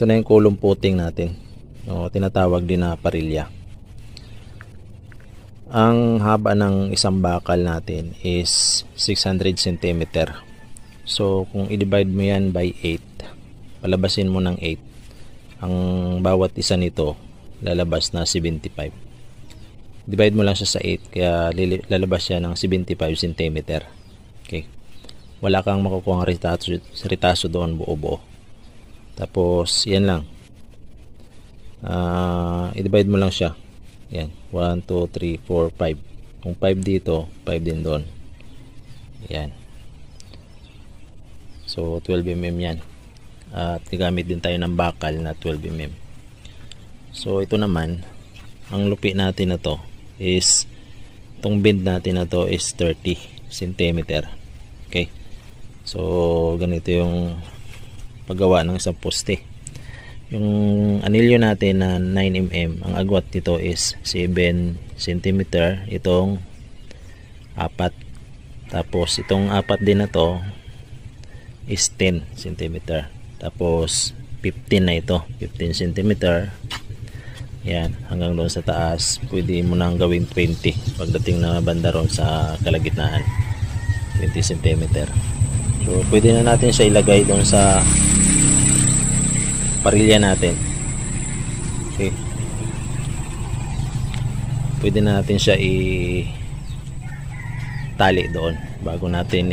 Ito na yung kulong puting natin, tinatawag din na parilya. Ang haba ng isang bakal natin is 600 cm. So kung i-divide mo yan by 8, palabasin mo ng 8, ang bawat isa nito lalabas na 75. Divide mo lang siya sa 8, kaya lalabas siya ng 75 cm. Okay, wala kang makukuha ng ritaso doon, buo-buo. Tapos yan lang, i-divide mo lang siya. Yan, 1, 2, 3, 4, 5. Kung 5 dito, 5 din doon. Yan. So 12 mm yan. At gagamit din tayo ng bakal na 12 mm. So ito naman, ang lupi natin na to is, itong bend natin na to is 30 cm. Okay, so ganito yung paggawa ng isang poste. Yung anilyo natin na 9mm, ang agwat nito is 7 cm, itong 4. Tapos itong 4 din na to is 10 cm. Tapos 15 na ito, 15 cm. Yan, hanggang doon sa taas, pwede mo nang gawing 20 pagdating na banda ron sa kalagitnaan, 20 cm. So pwede na natin siya ilagay doon sa parilya natin. Okay, pwede na natin siya tali doon bago natin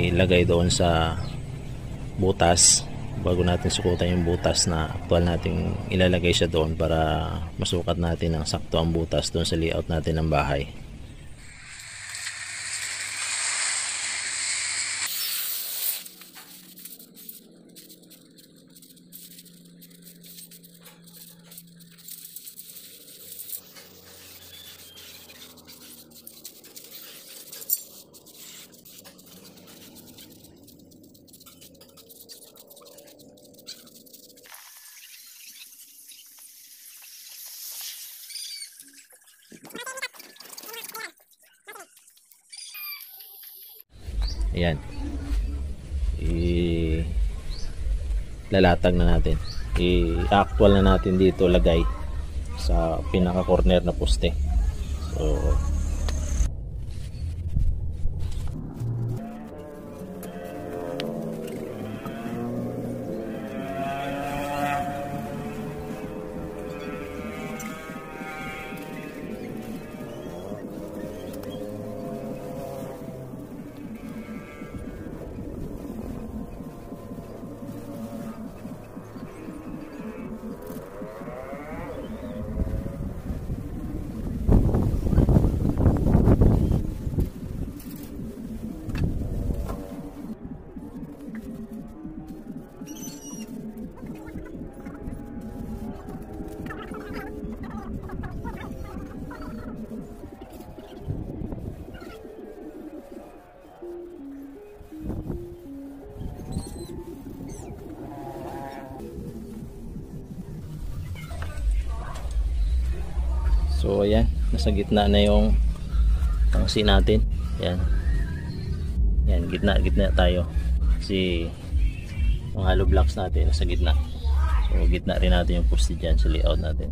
ilagay doon sa butas, bago natin sukutan yung butas na actual natin ilalagay siya doon, para masukat natin ang sakto ang butas doon sa layout natin ng bahay. Ayan, lalatag na natin, i-actual na natin dito lagay sa pinaka corner na poste. So ayan, nasa gitna na yung tangsi natin. Yan, yan, gitna tayo kasi yung hollow blocks natin nasa gitna. So gitna rin natin yung poste dyan sa layout natin.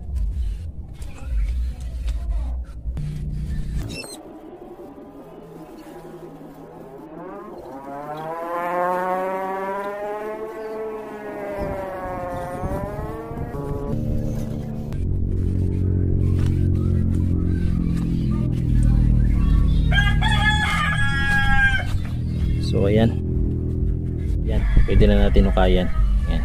So ayan, yan, pwede na natin ukayan. Yan,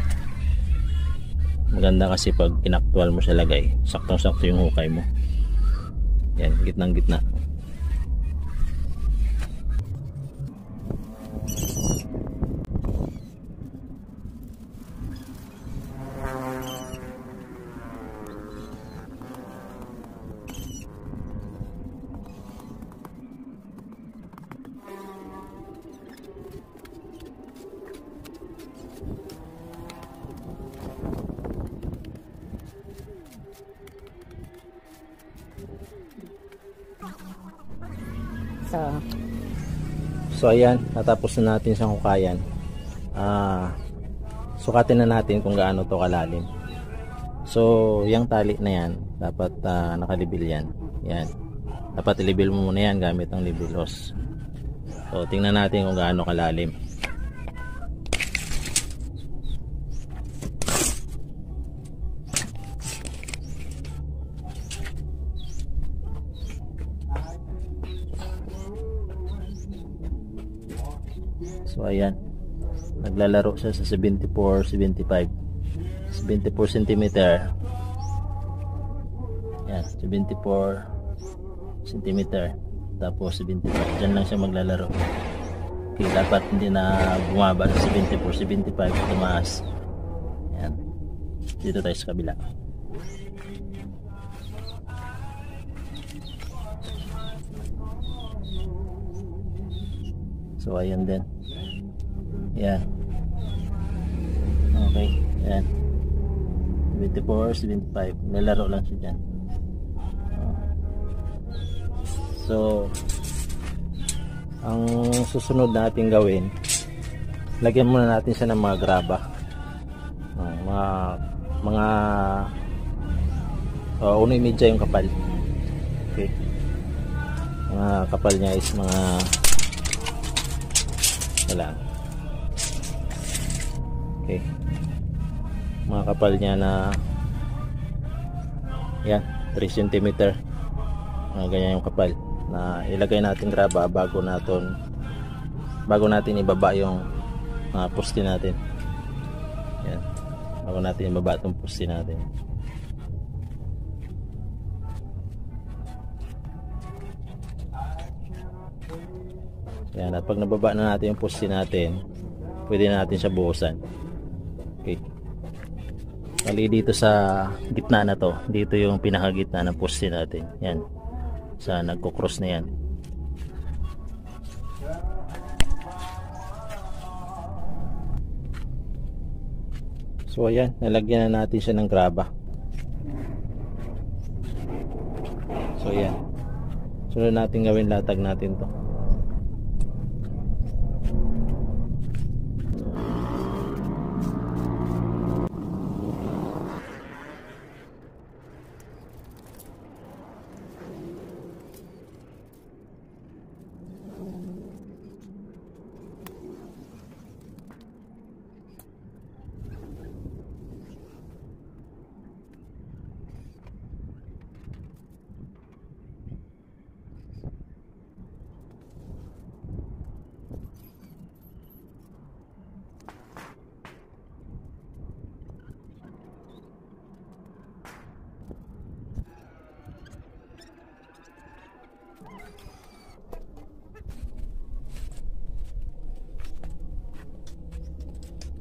maganda kasi pag inaktual mo siya lagay, saktong sakto yung hukay mo. Yan, gitnang gitna. So ayan, natapos na natin sa hukayan. sukatin na natin kung gaano to kalalim. So yung tali na yan dapat nakalibil yan. Yan, dapat i-level mo muna yan gamit ang levelos. So tingnan natin kung gaano kalalim. So ayan, naglalaro siya sa 74-75 cm. Yan, 74 cm, tapos 75. Diyan lang siya maglalaro. Okay, dapat hindi na bumaba sa 74-75, tumaas. Yan, dito tayo sa kabila. So ayan din. Yan. Okay, yan. 74-75. Nalaro lang siya dyan. So ang susunod natin gawin, lagyan muna natin siya ng mga graba. Mga 1.5 yung kapal. Okay. Mga kapal niya is mga wala. Okay. Mga kapal niya na yan, 3 cm. Ganyan yung kapal na ilagay natin graba bago natin ibaba yung poste natin. Yan. Bago natin ibaba itong poste natin. Yan, at pag nababa na natin yung poste natin, pwede na natin siya buhusan. Okay. Bali dito sa gitna na to, dito yung pinakagitna ng poste natin. Yan. Sa nagko-cross na yan. So ayan, nalagyan na natin siya ng graba. So ayan. Sunod natin gawin, latag natin to.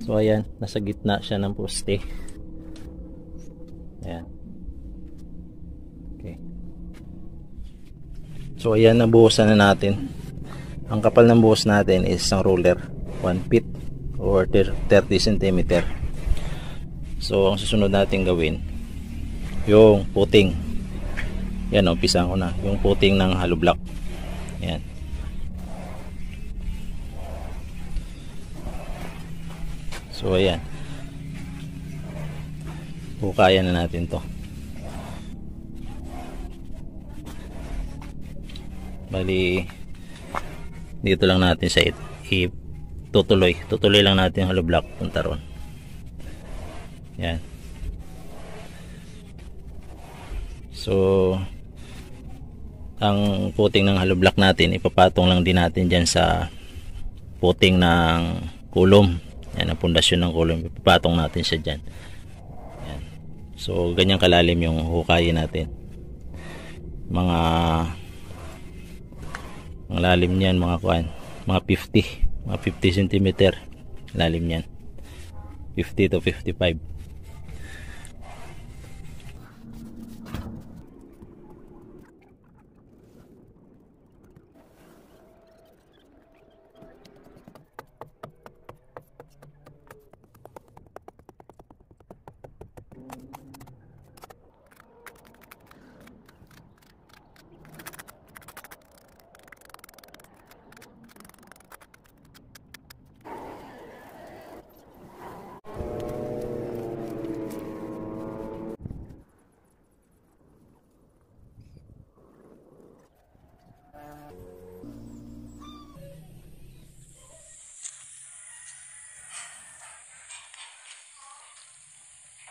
So ayan, nasa gitna siya ng poste. Ayan. Okay. So ayan, nabuhusan na natin. Ang kapal ng buhos natin is isang roller, 1 feet or 30 cm. So ang susunod natin gawin, yung puting. Yan, umpisahan ko na. Yung puting ng hollow block. Ayan. So ayan, hukayan na natin to. Bali dito lang natin sa tutuloy lang natin yung hollow block punta ron. Yan. So ang puting ng hollow block natin, ipapatong lang din natin dyan sa puting ng kulom. Yan, ang pundasyon ng kulom, ipapatong natin siya dyan. Yan. So ganyan kalalim yung hukayin natin. Mga lalim niyan, mga 50 cm lalim niyan, 50 to 55.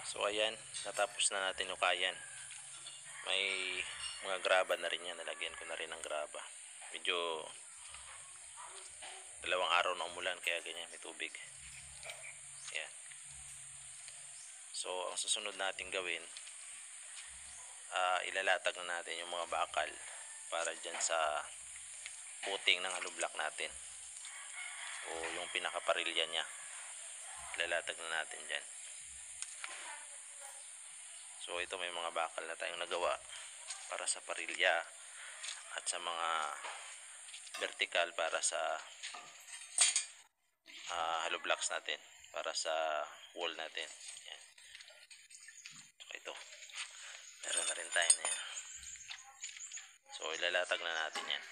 So ayan, natapos na natin ukayan. May mga graba na rin yan, nalagyan ko na rin ng graba. Medyo 2 araw na umulan kaya ganyan, may tubig. Ayan. So ang susunod natin gawin, ilalatag na natin yung mga bakal para dyan sa puting ng hollow block natin o yung pinakaparilya nya. Ilalatag na natin dyan. So ito, may mga bakal na tayong nagawa para sa parilya at sa mga vertical para sa hollow blocks natin, para sa wall natin. Yan. So ito, meron na rin tayo na yan. So ilalatag na natin yan.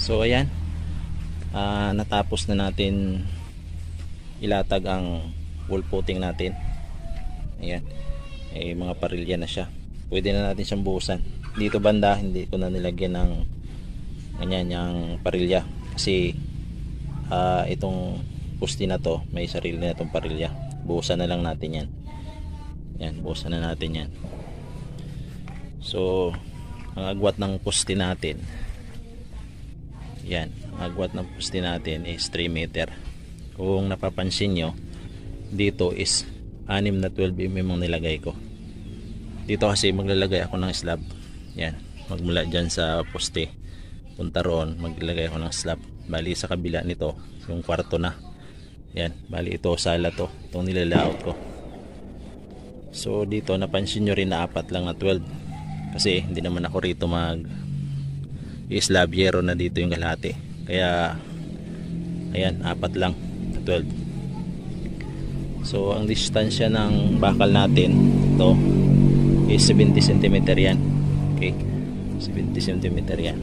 So ayan, natapos na natin ilatag ang wall footing natin. Ayan, mga parilya na siya. Pwede na natin siyang buhusan. Dito banda hindi ko na nilagyan ng ganyan yung parilya kasi itong poste na to may sarili na itong parilya. Buhusan na lang natin yan. Yan, buhusan na natin yan. So ang agwat ng poste natin, yan, ang agwat ng poste natin is 3 meter. Kung napapansin nyo, dito is 6 na 12 mm ang nilagay ko. Dito kasi maglalagay ako ng slab. Yan, magmula dyan sa poste punta roon, maglalagay ako ng slab. Bali sa kabila nito, yung kwarto na. Yan, bali ito sala to, itong nilalayout ko. So dito napansin nyo rin na 4 lang na 12 kasi hindi naman ako rito mag slab, yero na dito yung kalahati, kaya ayan, 4 lang na 12. So ang distansya ng bakal natin ito is 70 cm yan. Okay, 70 cm yan.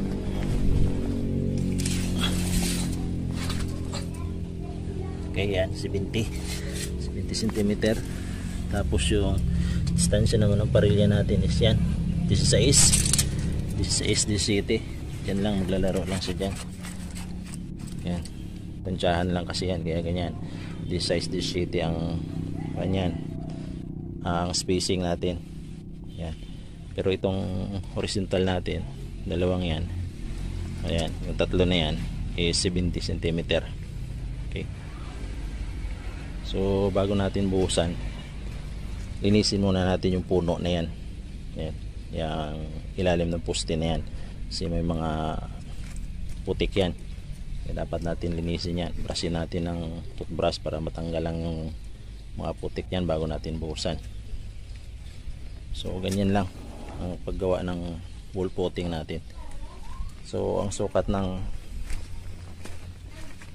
Okay, yan 70 cm. Tapos yung distansya naman ng parilya natin is yan 16 17. Yan lang, maglalaro lang siya dyan. Yan, tansyahan lang kasi yan, kaya ganyan. This size, this city ang ganyan, ang spacing natin. Yan. Pero itong horizontal natin, dalawang yan, ayan, yung tatlo na yan is 70 cm. Okay, so bago natin buhusan, linisin muna natin yung puno na yan. Yan, yung ilalim ng poste na yan kasi may mga putik yan. Kaya dapat natin linisin yan, brushin natin ng toothbrush para matanggal lang yung mga putik yan bago natin buhusan. So ganyan lang ang paggawa ng wall footing natin. So ang sukat ng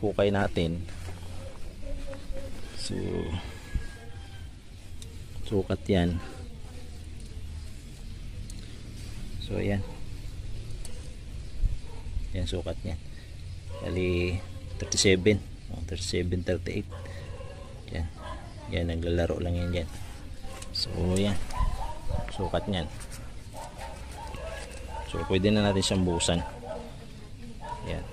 hukay natin, so sukat yan. So ayan, yan sukat niya, bali 37, 38. Yan, yan, naglalaro lang yan dyan. So yan, sukat niyan. So pwede na natin siyang buhusan. Yan.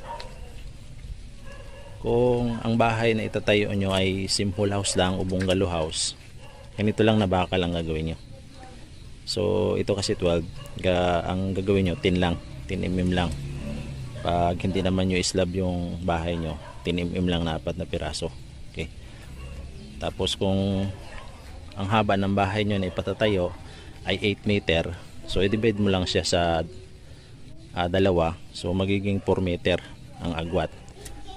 Kung ang bahay na itatayo nyo ay simple house lang o bungalow house, ganito lang na bakal ang gagawin nyo. So ito kasi 12, ang gagawin nyo 10 lang, 10 mm lang. Pag hindi naman nyo islab yung bahay nyo, 10 mm lang na 4 na piraso. Okay. Tapos kung ang haba ng bahay nyo na ipatatayo ay 8 meter, so i-divide mo lang siya sa dalawa, so magiging 4 meter ang agwat.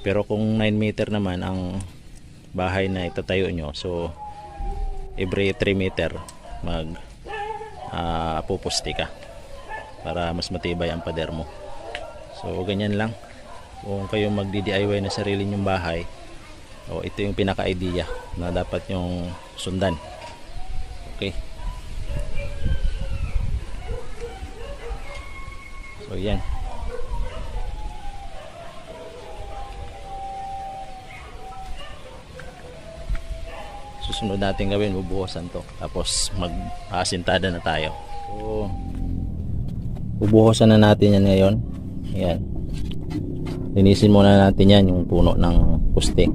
Pero kung 9 meter naman ang bahay na itatayo nyo, so every 3 meter mag pupusti ka para mas matibay ang pader mo. So ganyan lang kung kayo magdi-DIY na sarili nyong bahay. O ito yung pinaka-idea na dapat yung sundan. Okay, so yan. susunod natin gawin, bubuhusan to. Tapos mag-asintada na tayo. So, bubuhusan na natin yan ngayon. Ayan. Linisin muna natin yan, yung puno ng poste.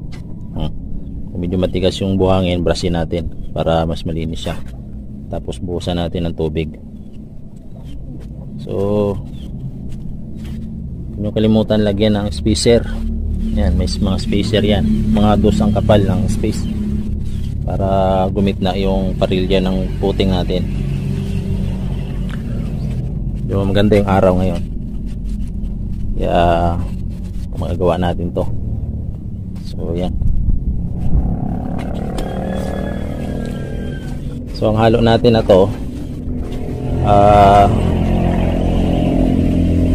Kung medyo matigas yung buhangin, brasin natin para mas malinis siya. Tapos buhusan natin ng tubig. So, huwag nyo kalimutan lagyan ng spacer. Yan, may mga spacer yan. Mga dos ang kapal ng space para gumitna yung parilya ng puting natin. Yung maganda yung araw ngayon. Kaya magagawa natin to. So, yan. So, ang halo natin na to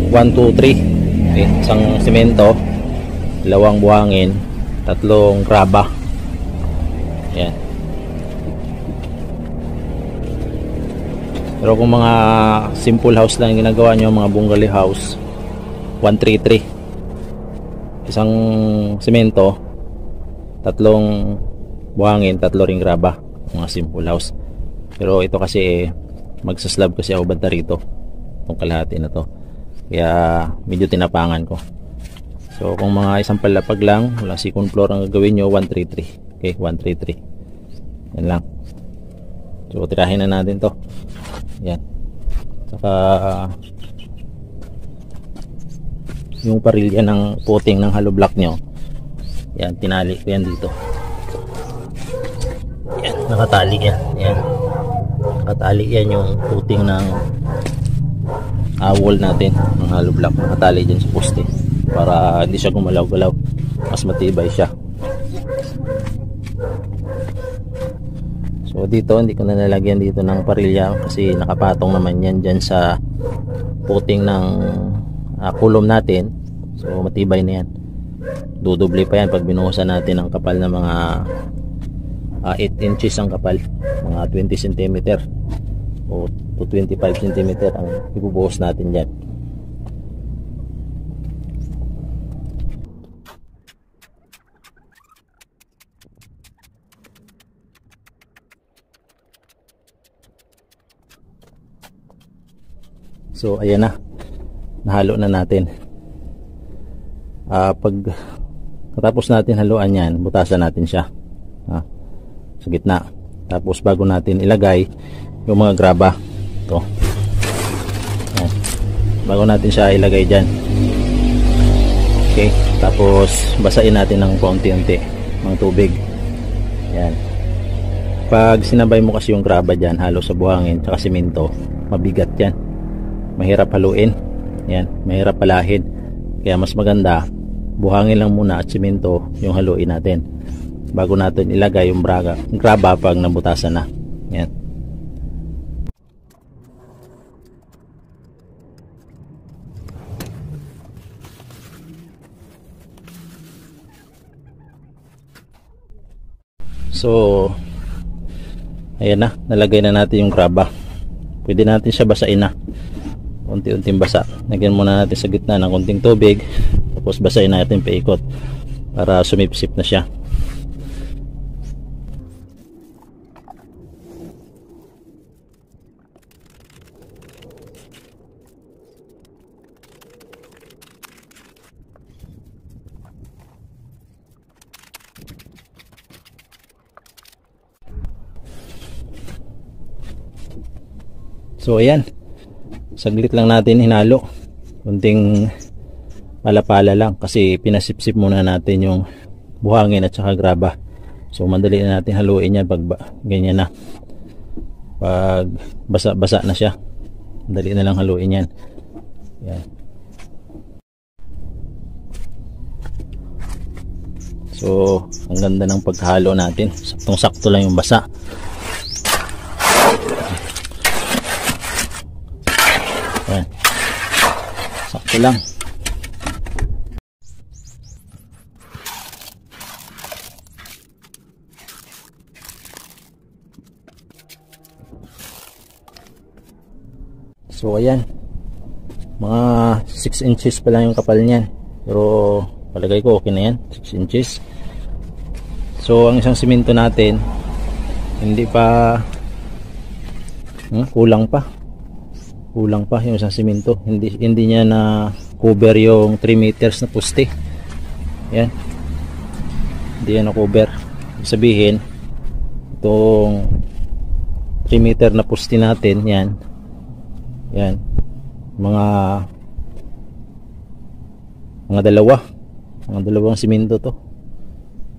1, 2, 3. Okay, isang semento, 2 buhangin, 3 graba. Yan. Pero kung mga simple house lang yung ginagawa nyo, mga bungalow house, 1, 3, 3. Isang semento, 3 buhangin, 3 ring graba. Mga simple house. Pero ito kasi magsaslab kasi ako banda rito. Itong kalahati na to. Kaya medyo tinapangan ko. So kung mga isang palapag lang, wala second floor ang gagawin nyo, 1, 3, 3. Okay, 1, 3, 3. Yan lang. So tirahin na natin to. Yan. Saka yung parilya ng puting ng hollow block nyo, yan, tinali ko yan dito. Yan, nakatali yan. Yan. Nakatali yan yung puting ng wall natin ng hollow block. Nakatali dyan sa poste para hindi siya gumalaw-galaw, mas matibay siya. So dito hindi ko na nalagyan dito ng parilya kasi nakapatong naman yan dyan sa puting ng kulom natin. So matibay na yan. Dudoble pa yan pag binuhusan natin ang kapal na mga 8 inches ang kapal, mga 20 cm o to 25 cm ang ibubuhos natin dyan. So ayan na, nahalo na natin. Pag katapos natin haluan yan, butasan natin siya sa gitna. Tapos bago natin ilagay yung mga graba to, bago natin siya ilagay dyan, okay, tapos basain natin ng paunti-unti ng tubig. Yan. Pag sinabay mo kasi yung graba dyan halo sa buhangin at simento, mabigat yan, mahirap haluin yan, mahirap palahin. Kaya mas maganda buhangin lang muna at simento yung haluin natin bago natin ilagay yung graba pag nabutasan na. Yan. So ayan na, nalagay na natin yung graba. Pwede natin siya basain na, unti-unting basa. Lagyan muna natin sa gitna ng konting tubig, tapos basain natin paikot para sumipsip na siya. So ayan, saglit lang natin hinalo, kunting palapala lang kasi pinasipsip muna natin yung buhangin at saka graba. So madali na natin haluin yan pag ganyan na, pag basa na siya, madali na lang haluin yan. Yan. So ang ganda ng paghalo natin, saktong sakto lang yung basa. Ayan. Sakto lang. So ayan, mga 6 inches pa lang yung kapal niyan, pero palagay ko okay na yan, 6 inches. So ang isang simento natin Hindi pa kulang pa yung isang simento. Hindi niya na cover yung 3 meters na poste. Yan, hindi yan na cover. Ibig sabihin itong 3 meter na poste natin, yan mga dalawang simento to.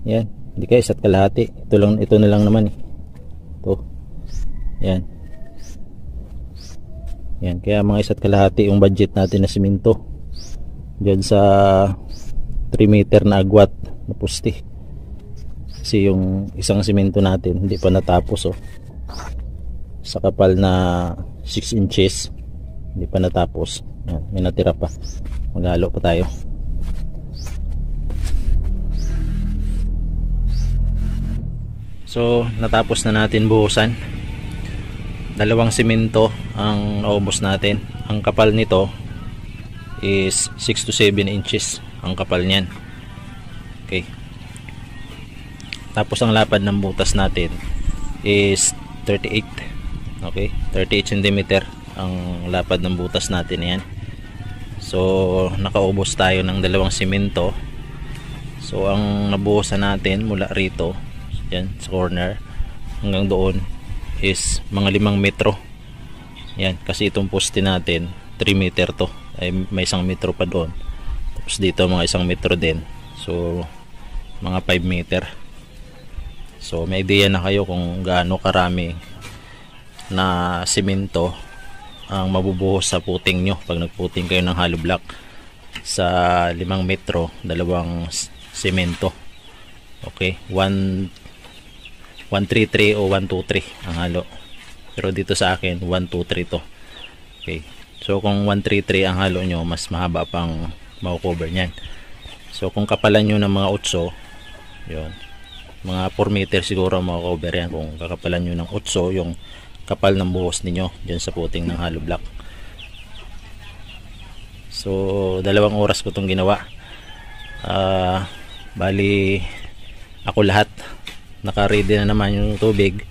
Yan, hindi kaya isa't kalahati. Ito na lang naman ito. Yan, kaya mga isa't kalahati yung budget natin na simento dyan sa 3 meter na agwat na poste. Kasi yung isang simento natin hindi pa natapos, sa kapal na 6 inches hindi pa natapos. Yan, may natira pa, maghalo pa tayo. So natapos na natin buhusan. 2 simento ang naubos natin. Ang kapal nito is 6 to 7 inches ang kapal niyan. Okay, tapos ang lapad ng butas natin is 38. Okay, 38 cm ang lapad ng butas natin. Yan, so nakaubos tayo ng 2 simento. So ang nabuhusan natin mula rito, yan sa corner hanggang doon is mga 5 metro. Yan, kasi itong poste natin 3 meter to, ay may 1 metro pa doon, tapos dito mga 1 metro din, so mga 5 meter. So may idea na kayo kung gaano karami na simento ang mabubuhos sa puting nyo pag nagputing kayo ng hollow block sa 5 metro, 2 simento. Okay, 133 o 123 ang halo, pero dito sa akin 123 to. Okay, so kung 133 ang halo nyo, mas mahaba pang makukover nyan. So kung kapalan nyo ng mga 8, yun, mga 4 meter siguro makukover yan kung kakapalan nyo ng 8 yung kapal ng buhos ninyo dyan sa puting ng hollow block. So 2 oras ko itong ginawa. Bali ako lahat naka-ready na naman yung tubig,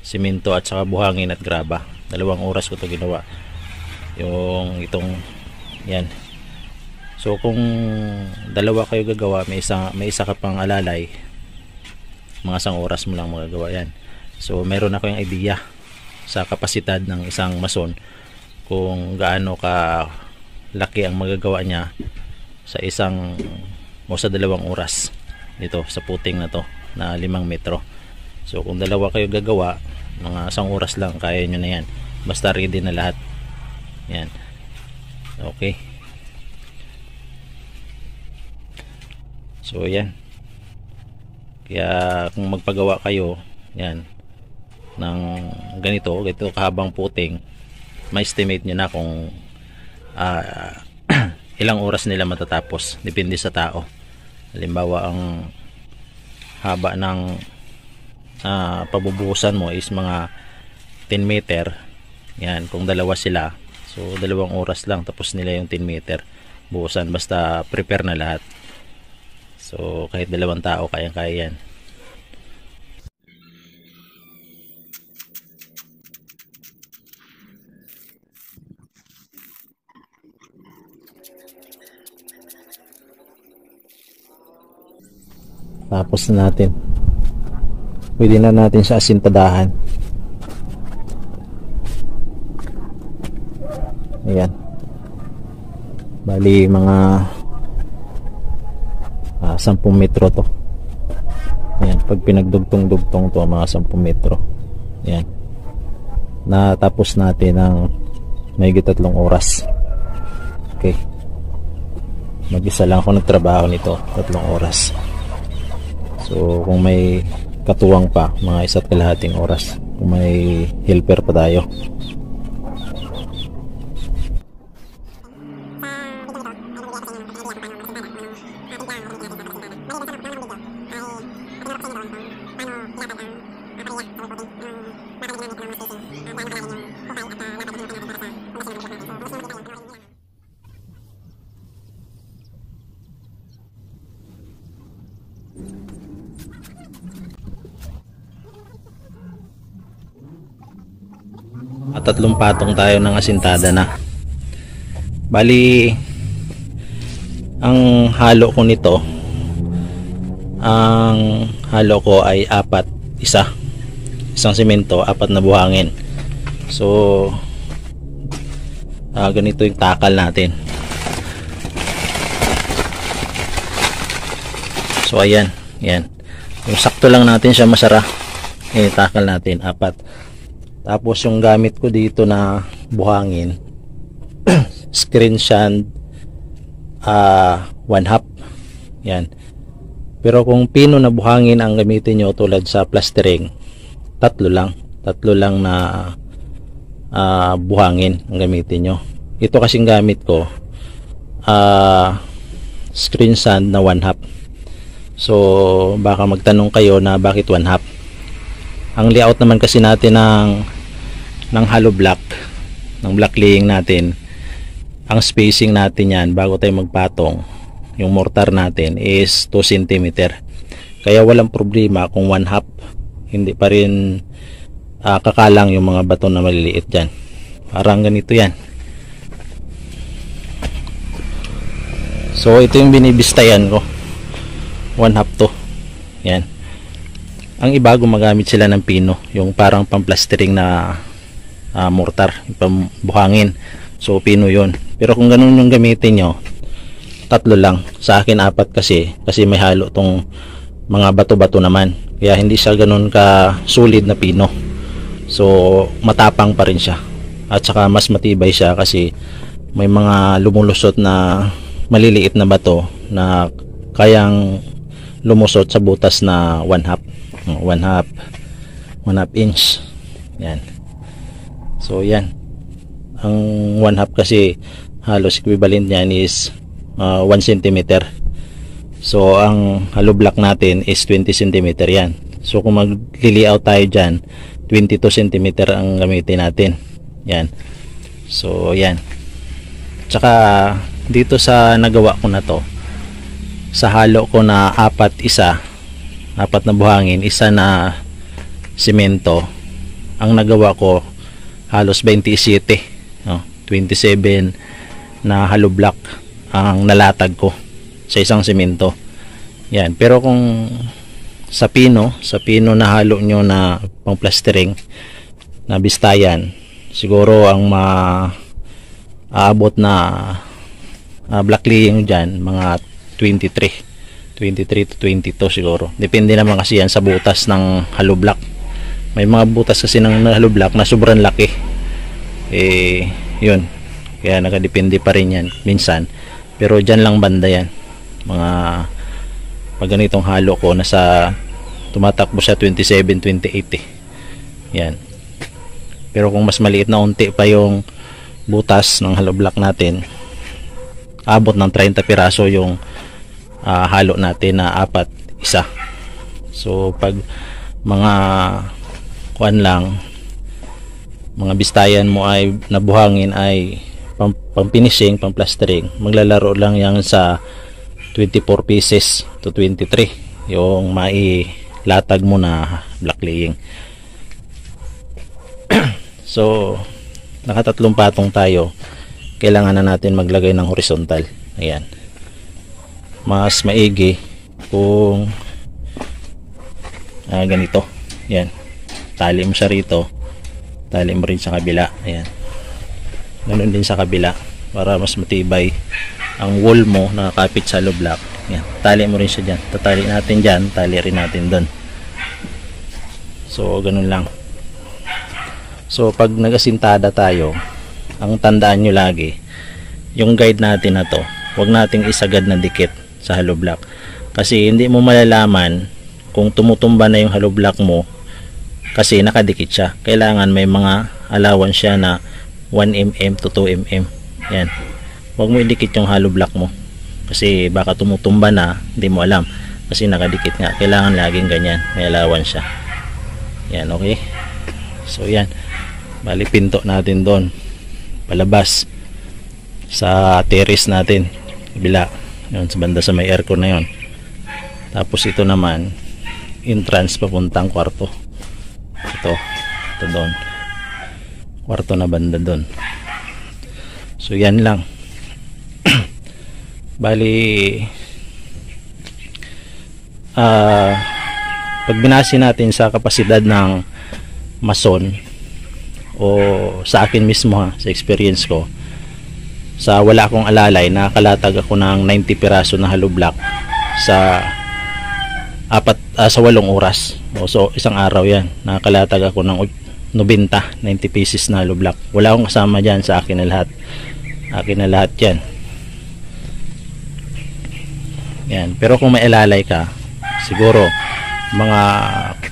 simento at saka buhangin at graba. 2 oras ko ito ginawa yung itong yan. So kung 2 kayo gagawa, may isa ka pang alalay, mga 1 oras mo lang magagawa yan. So meron ako yung idea sa kapasidad ng isang mason kung gaano ka laki ang magagawa niya sa isang o sa 2 oras dito sa puting na to na 5 metro. So kung 2 kayo gagawa, mga 1 oras lang kaya nyo na yan, basta ready na lahat. Yan, okay. So yan, kaya kung magpagawa kayo yan ng ganito kahabang puting, ma-estimate nyo na kung ilang oras nila matatapos, depende sa tao. Halimbawa ang haba ng pabubuhusan mo is mga 10 meter, yan, kung 2 sila, so 2 oras lang tapos nila yung 10 meter buhusan, basta prepare na lahat. So kahit 2 tao kayang-kaya yan. Tapos na natin, pwede na natin siya asintadahan. Ayan, bali mga 10 metro to. Ayan, pag pinagdugtong-dugtong to, mga 10 metro. Ayan, natapos natin ng mahigit 3 oras. Okay, mag-isa lang ako nagtrabaho nito, 3 oras. So kung may katuwang pa, mga 1.5 oras, kung may helper pa tayo. at 3 patong tayo ng asintada na. Bali ang halo ko nito, ang halo ko ay 4, isang semento, 4 na buhangin. So ganito yung takal natin. So ayan, yan. Yung sakto lang natin siya masara. Takal natin 4. Tapos yung gamit ko dito na buhangin, screen sand 1/2. Yan. Pero kung pino na buhangin ang gamitin nyo tulad sa plastering, 3 lang na buhangin ang gamitin nyo. Ito kasing gamit ko screen sand na 1/2. So baka magtanong kayo na bakit 1/2. Ang layout naman kasi natin ng hollow block, ng block laying natin, ang spacing natin yan bago tayo magpatong, yung mortar natin is 2 cm. Kaya walang problema kung 1/2, hindi pa rin kakalang yung mga bato na maliliit dyan. Parang ganito yan. So ito yung binibistayan ko, 1/2 to. Yan. Ang iba gumagamit sila ng pino, yung parang pamplastering na mortar, pambuhangin. So pino yun. Pero kung ganun yung gamitin nyo, 3 lang. Sa akin 4 kasi may halo tong mga bato-bato naman. Kaya hindi siya ganun ka solid na pino. So matapang pa rin siya. At saka mas matibay siya kasi may mga lumulusot na maliliit na bato na kayang lumusot sa butas na 1/2 inch. Yan. So yan, ang 1/2 kasi halos equivalent niyan is 1 cm. So ang hollow block natin is 20 cm yan. So kung mag-layout tayo dyan, 22 cm ang gamitin natin. Yan. So yan. Tsaka dito sa nagawa ko na to, sa halo ko na 4 na buhangin, 1 na semento, ang nagawa ko halos 27 na hollow block ang nalatag ko sa isang semento. Yan. Pero kung sa pino na halo nyo na pang plastering na bistayan, siguro ang aabot na block laying dyan mga 23 to 22 siguro. Depende naman kasi yan sa butas ng hollow block. May mga butas kasi ng hollow block na sobrang laki. Yun. Kaya nakadepende pa rin yan minsan. Pero dyan lang banda yan. Mga pag ganitong halo ko, tumatakbo siya 27, 28 Yan. Pero kung mas maliit na unti pa yung butas ng hollow block natin, abot ng 30 piraso yung halo natin na 4 isa. So pag mga mga bistayan mo ay nabuhangin ay pang-finishing, pang-plastering, maglalaro lang yan sa 24 pieces to 23 yung mailatag mo na block laying. So naka 3 patong tayo, kailangan na natin maglagay ng horizontal. Ayan. Mas maigi kung ganito. Yan. Tali mo siya rito, tali mo rin sa kabila. Ayan. Ganun din sa kabila para mas matibay ang wall mo na nakakapit sa hollow block. Yan. Tali mo rin siya dyan. Tatali natin dyan, tali rin natin doon. So ganun lang. So pag nagasintada tayo, ang tandaan nyo lagi, yung guide natin na to, huwag nating isagad na dikit sa hollow block. Kasi hindi mo malalaman kung tumutumba na yung hollow block mo kasi nakadikit siya. Kailangan may mga allowance siya na 1 mm to 2 mm. Yan. Huwag mo idikit yung hollow block mo kasi baka tumutumba na, hindi mo alam kasi nakadikit nga. Kailangan laging ganyan, may allowance siya. Yan, okay. So yan, bali pinto natin doon palabas sa terrace natin kabila, yun, sa banda sa may aircon na yun. Tapos ito naman entrance papuntang kwarto. Ito doon. kwarto na banda doon. So yan lang. Bali pag binase natin sa kapasidad ng mason, o sa akin mismo sa experience ko, sa wala akong alalay, nakalatag ako ng 90 piraso na hollow block sa 8 oras. So isang araw yan, nakalatag ako ng 90 pieces na hollow block. Wala akong kasama dyan, sa akin na lahat yan. Yan. Pero kung may alalay ka, siguro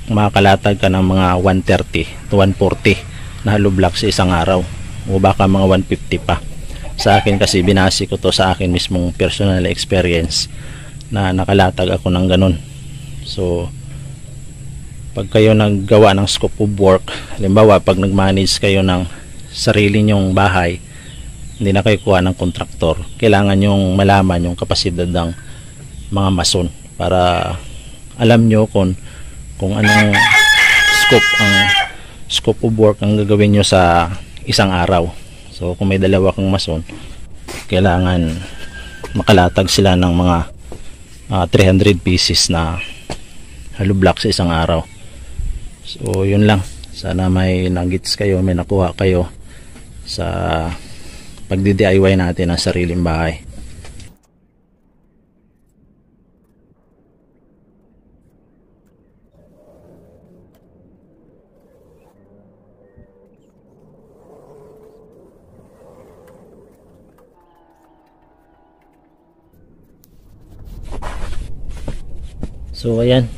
makakalatag ka ng mga 130 to 140 na hollow block sa isang araw, o baka mga 150 pa. Sa akin kasi binasi ko to sa akin mismong personal experience na nakalatag ako ng ganun. So pag kayo naggawa ng scope of work, halimbawa pag nagmanage kayo ng sarili nyong bahay, hindi na kayo kuha ng kontraktor, kailangan nyong malaman yung kapasidad ng mga mason para alam nyo kung anong scope of work ang gagawin nyo sa isang araw. So kung may dalawa kang mason, kailangan makalatag sila ng mga 300 pieces na hollow block sa isang araw. So yun lang, sana may nagets kayo, may nakuha kayo sa pagdi-DIY natin ng sariling bahay. So ayan,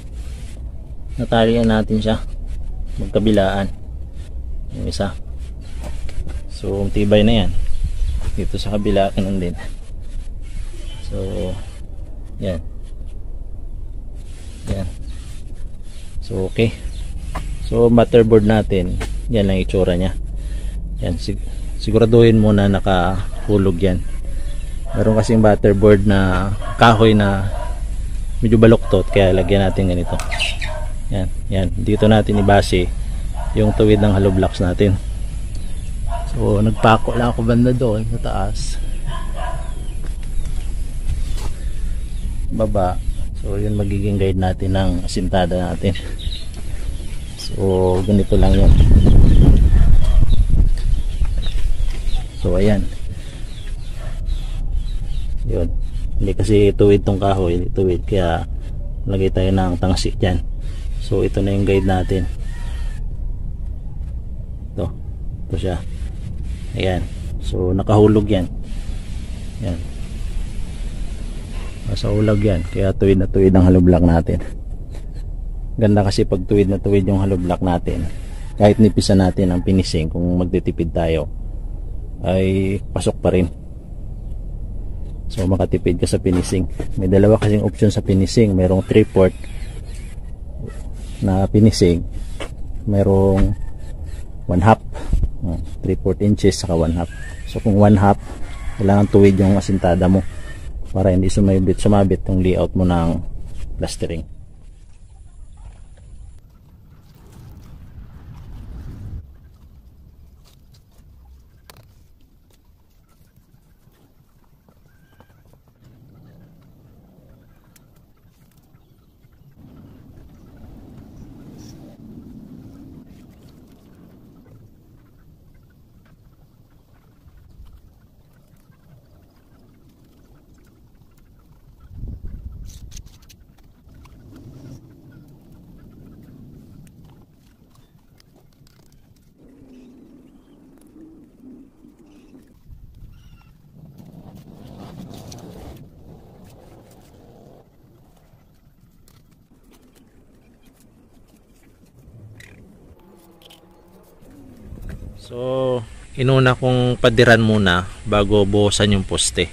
natalian natin siya magkabilaan yung isa. So tibay na yan. Dito sa kabila ganun din. So yan. So okay. So motherboard natin, yan lang itsura nya. Yan, siguraduhin mo na nakahulog yan. Meron kasing motherboard na kahoy na medyo baluktot, kaya lagyan natin ganito. Yan. Dito natin ibase yung tuwid ng hollow blocks natin. So nagpako lang ako banda doon sa taas, baba. So yun magiging guide natin ng asintada natin. So ganito lang yun. So ayan, yun. Hindi kasi tuwid tong kahoy, hindi tuwid, kaya lagay tayo ng tangsi dyan. So ito na yung guide natin. Ito siya. Ayan. So nakahulog yan. Yan. Nasa ulag yan, kaya tuwid na tuwid ang hollow block natin. Ganda kasi pag tuwid na tuwid yung hollow block natin, kahit nipisan natin ang finishing, kung magtitipid tayo ay pasok pa rin. So makatipid ka sa finishing. May dalawa kasing option sa finishing. Merong 3/4 na finishing, merong 1/2, 3/4 inches saka 1/2. So kung 1/2, kailangan tuwid yung asintada mo para hindi sumabit yung layout mo ng plastering. So inuna kong padiran muna bago buhusan yung poste.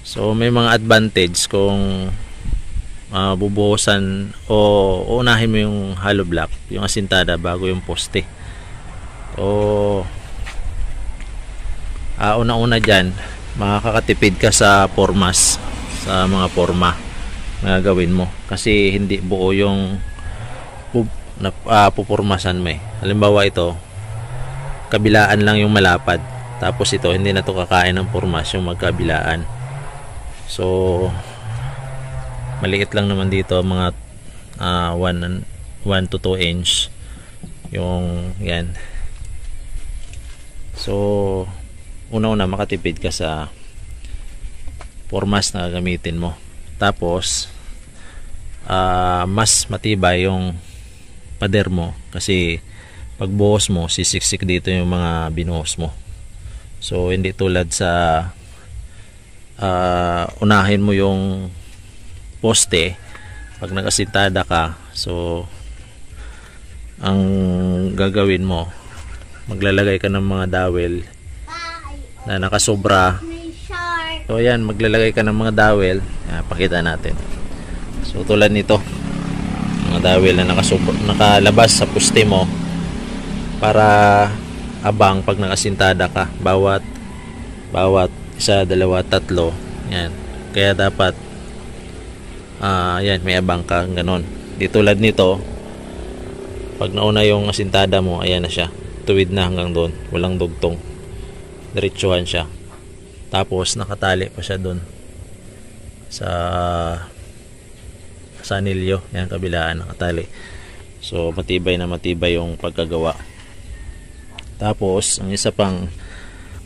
So may mga advantage kung bubuhusan o unahin mo yung hollow block, yung asintada, bago yung poste. O una-una dyan, makakatipid ka sa formas, sa mga forma na gawin mo, kasi hindi buo yung pupurmasan mo. Halimbawa ito, kabilaan lang yung malapad. Tapos ito, hindi na to kakain ng formas yung magkabilaan. So maliit lang naman dito, mga 1 to 2 inch yung yan. So una-una makatipid ka sa formas na gagamitin mo. Tapos mas matibay yung pader mo kasi pag buhos mo, sisiksik dito yung mga binuhos mo. So hindi tulad sa unahin mo yung poste pag nakasintada ka. So ang gagawin mo, maglalagay ka ng mga dowel na nakasobra. So ayan, maglalagay ka ng mga dowel. Pakita natin. So tulad nito, mga dowel na nakalabas sa poste mo para abang pag nakasintada ka. Bawat isa, dalawa, tatlo. Yan. Kaya dapat yan, may abang ka, ganon. Di tulad nito, pag nauna yung asintada mo, ayan na siya. Tuwid na hanggang doon. Walang dugtong. Diretsuhan siya. Tapos nakatali pa siya doon sa anilyo. Yan, kabilaan nakatali. So matibay na matibay yung pagkagawa. Tapos ang isa pang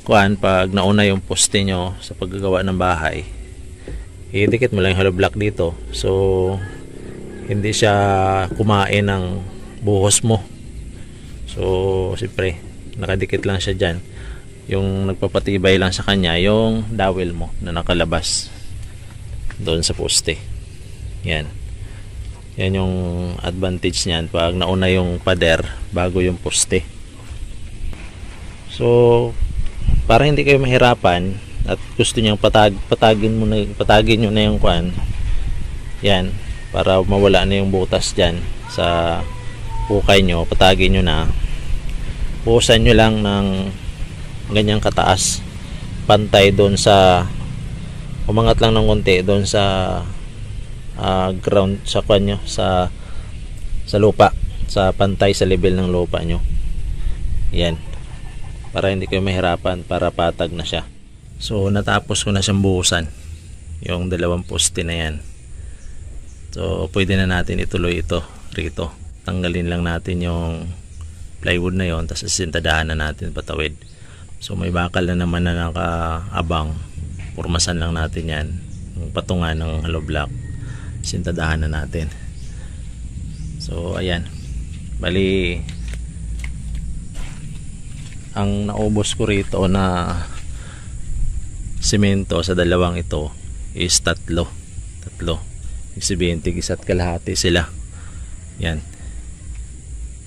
kuan, pag nauna yung poste nyo sa paggagawa ng bahay, idikit mo lang yung hollow block dito. So hindi siya kumain ng buhos mo. So siyempre nakadikit lang siya dyan. Yung nagpapatibay lang sa kanya yung dowel mo na nakalabas doon sa poste. Yan yung advantage niyan pag nauna yung pader bago yung poste. So para hindi kayo mahirapan at gusto niyo patagin nyo na yung kwan, yan, para mawala na yung butas dyan sa hukay nyo, patagin nyo na, puhusan nyo lang ng ganyang kataas, pantay doon sa, umangat lang ng konti doon sa ground, sa kwan nyo, sa lupa, sa pantay sa level ng lupa nyo. Yan, para hindi kayo mahirapan, para patag na siya. So natapos ko na siyang buhusan yung dalawang poste na yan. So pwede na natin ituloy ito rito. Tanggalin lang natin yung plywood na yon, tapos sintadahan na natin patawid. So may bakal na naman na nakaabang, purmasan lang natin yan, yung patungan ng hollow block, sintadahan na natin. So ayan, bali ang naubos ko rito na semento sa dalawang ito is tatlo. Ibig sabihin, tig-isa't kalahati sila. Yan.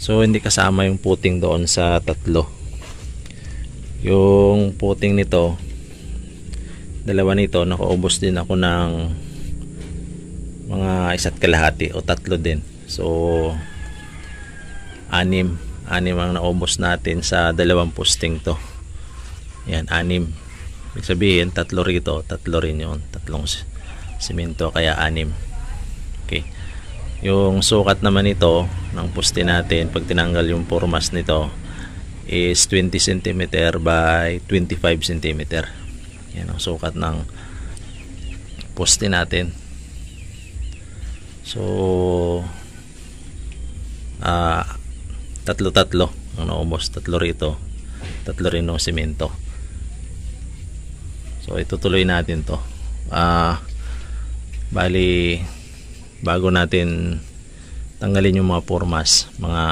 So hindi kasama yung puting doon sa tatlo. Yung puting nito, dalawa nito, nakaubos din ako ng mga isa't kalahati o tatlo din. So anim ang naubos natin sa dalawang posting to. Yan, 6. Ibig sabihin, tatlo rito, tatlo rin yun, tatlong simento, kaya 6. Okay. Yung sukat naman ito ng poste natin pag tinanggal yung formas nito is 20 cm by 25 cm. Yan ang sukat ng poste natin. So tatlo ang naubos, tatlo rito, tatlo rin ng simento. So itutuloy natin to. Bali bago natin tanggalin yung mga formas, mga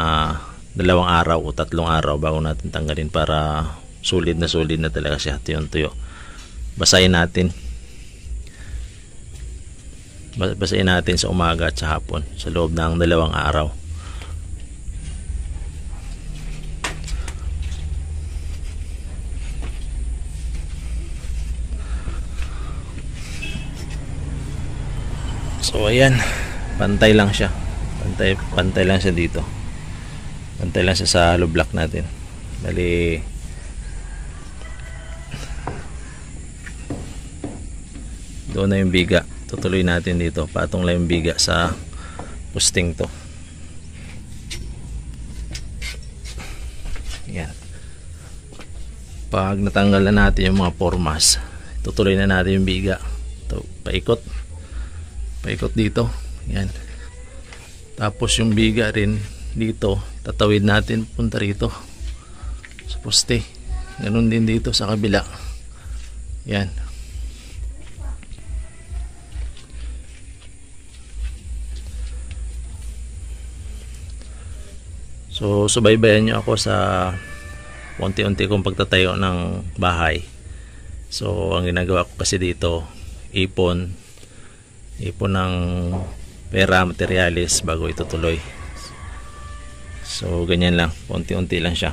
2 araw o 3 araw bago natin tanggalin para solid na talaga siya, tuyo. Basahin natin sa umaga at sa hapon sa loob ng 2 araw. So ayan, pantay lang siya, pantay lang siya dito, pantay lang siya sa hollow block natin. Bali doon na yung biga, tutuloy natin dito, patong lang yung biga sa posting to. Yan. Pag natanggal na natin yung mga formas, tutuloy na natin yung biga. Ito, paikot dito, yan. Tapos yung biga rin dito, tatawid natin punta rito sa poste. Ganun din dito sa kabila, yan. So subaybayan nyo ako sa unti-unti kong pagtatayo ng bahay. So ang ginagawa ko kasi dito, ipon ng pera, materialis bago itutuloy. So ganyan lang, unti-unti lang siya.